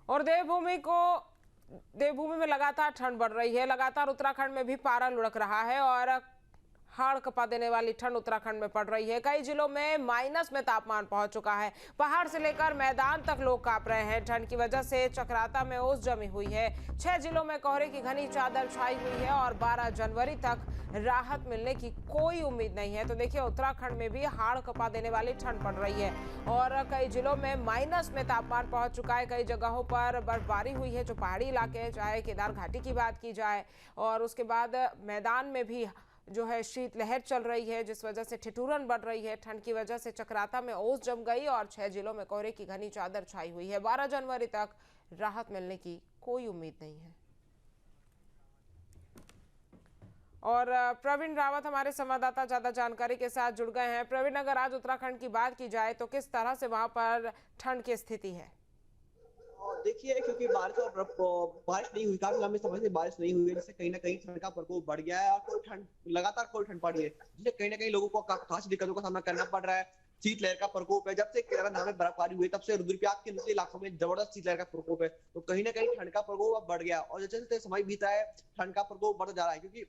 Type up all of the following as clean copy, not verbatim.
और देवभूमि में लगातार ठंड बढ़ रही है। लगातार उत्तराखंड में भी पारा लुढ़क रहा है और हाड़ कपा देने वाली ठंड उत्तराखंड में पड़ रही है। कई जिलों में माइनस में तापमान पहुंच चुका है। पहाड़ से लेकर मैदान तक लोग कांप रहे हैं। ठंड की वजह से चक्राता में ओस जमी हुई है। 6 जिलों में कोहरे की घनी चादर छाई हुई है और 12 जनवरी तक राहत मिलने की कोई उम्मीद नहीं है। तो देखिए, उत्तराखंड में भी हाड़ कपा देने वाली ठंड पड़ रही है और कई जिलों में माइनस में तापमान पहुंच चुका है। कई जगहों पर बर्फबारी हुई है, जो पहाड़ी इलाके हैं, चाहे केदार घाटी की बात की जाए। और उसके बाद मैदान में भी जो है शीतलहर चल रही है, जिस वजह से ठिठुरन बढ़ रही है। ठंड की वजह से चक्राता में ओस जम गई और 6 जिलों में कोहरे की घनी चादर छाई हुई है। 12 जनवरी तक राहत मिलने की कोई उम्मीद नहीं है। और प्रवीण रावत हमारे संवाददाता ज्यादा जानकारी के साथ जुड़ गए हैं। प्रवीण, अगर आज उत्तराखंड की बात की जाए तो किस तरह से वहां पर ठंड की स्थिति है? देखिए, क्योंकि बारिश नहीं हुई, काफी लंबे समय से बारिश नहीं हुई है, जिससे कहीं ना कहीं ठंड का प्रकोप बढ़ गया है और लगातार ठंड पड़ी है, जिससे कहीं ना कहीं लोगों को खासी दिक्कतों का सामना करना पड़ रहा है। शीतलहर का प्रकोप है। जब से केदारनाथ में बर्फबारी हुई तब से रुद्रप्रयाग के निचले इलाकों में जबरदस्त शीतलहर का प्रकोप है। तो कहीं ना कहीं ठंड का प्रकोप अब बढ़ गया और जैसे जैसे समय बीता है ठंड का प्रकोप बढ़ता जा रहा है, क्योंकि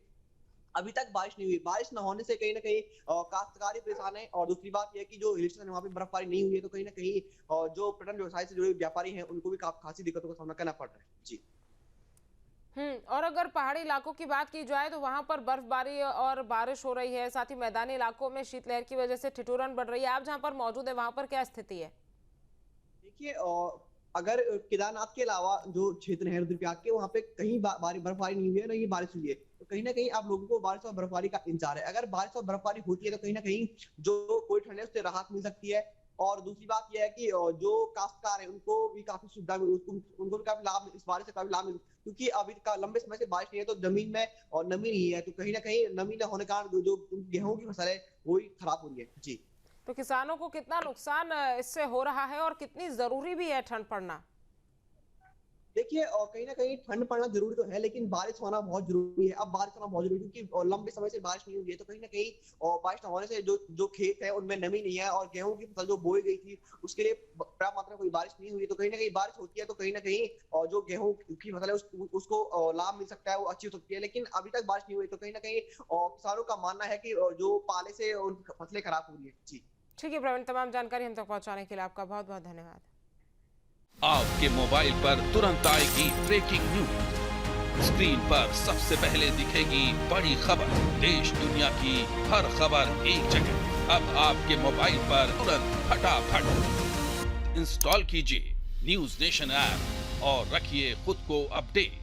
अभी तक बारिश नहीं हुई। बारिश न होने से कहीं ना कहीं काश्तकारी परेशान है और दूसरी बात यह है कि जो हिल स्टेशन है वहां पे बर्फबारी नहीं हुई है, तो कहीं ना कहीं जो पर्यटन व्यवसाय से जुड़े व्यापारी हैं उनको भी खासी दिक्कतों का सामना करना पड़ रहा है। जी। और अगर पहाड़ी इलाकों की बात की जाए तो वहां पर बर्फबारी और बारिश हो रही है, साथ ही मैदानी इलाकों में शीतलहर की वजह से ठिठुरन बढ़ रही है। आप जहां पर मौजूद है वहां पर क्या स्थिति है? देखिए, अगर केदारनाथ के अलावा जो क्षेत्र है रुद्रप्रयाग के, वहां पे कहीं बर्फबारी नहीं हुई है, ना ही बारिश हुई है, तो कहीं ना कहीं आप लोगों को बारिश और बर्फबारी का इंतजार है। अगर बारिश और बर्फबारी होती है तो कहीं ना कहीं जो कोई ठंड है उससे राहत मिल सकती है। और दूसरी बात यह है कि जो काश्तकार है उनको भी काफी सुविधा उनको भी काफी लाभ, इस बारिश से काफी लाभ मिल, क्योंकि अभी का लंबे समय से बारिश नहीं है तो जमीन में और नमी नहीं है, तो कहीं ना कहीं नमी न होने के कारण जो गेहूं की फसल है वो ही खराब हो रही है। जी। तो किसानों को कितना नुकसान इससे हो रहा है और कितनी जरूरी भी है ठंड पड़ना? देखिए, कहीं ना कहीं ठंड पड़ना जरूरी तो है, लेकिन बारिश होना बहुत जरूरी है। अब बारिश होना बहुत जरूरी है क्योंकि लंबे समय से बारिश नहीं हुई है, तो कहीं ना कहीं बारिश न होने से जो जो खेत है उनमें नमी नहीं है और गेहूं की फसल जो बोई गई थी उसके लिए पर्याप्त मात्रा में कोई बारिश नहीं हुई है। तो कहीं ना कहीं बारिश होती है तो कहीं ना कहीं जो गेहूं की फसल है उसको लाभ मिल सकता है, वो अच्छी हो सकती है। लेकिन अभी तक बारिश नहीं हुई तो कहीं ना कहीं किसानों का मानना है कि जो पाले से उनकी फसलें खराब हो रही है। जी। ठीक है प्रवीण, तमाम जानकारी हम तक पहुंचाने के लिए आपका बहुत बहुत धन्यवाद। आपके मोबाइल पर तुरंत आएगी ब्रेकिंग न्यूज। स्क्रीन पर सबसे पहले दिखेगी बड़ी खबर। देश दुनिया की हर खबर एक जगह। अब आपके मोबाइल पर तुरंत फटाफट इंस्टॉल कीजिए न्यूज नेशन ऐप और रखिए खुद को अपडेट।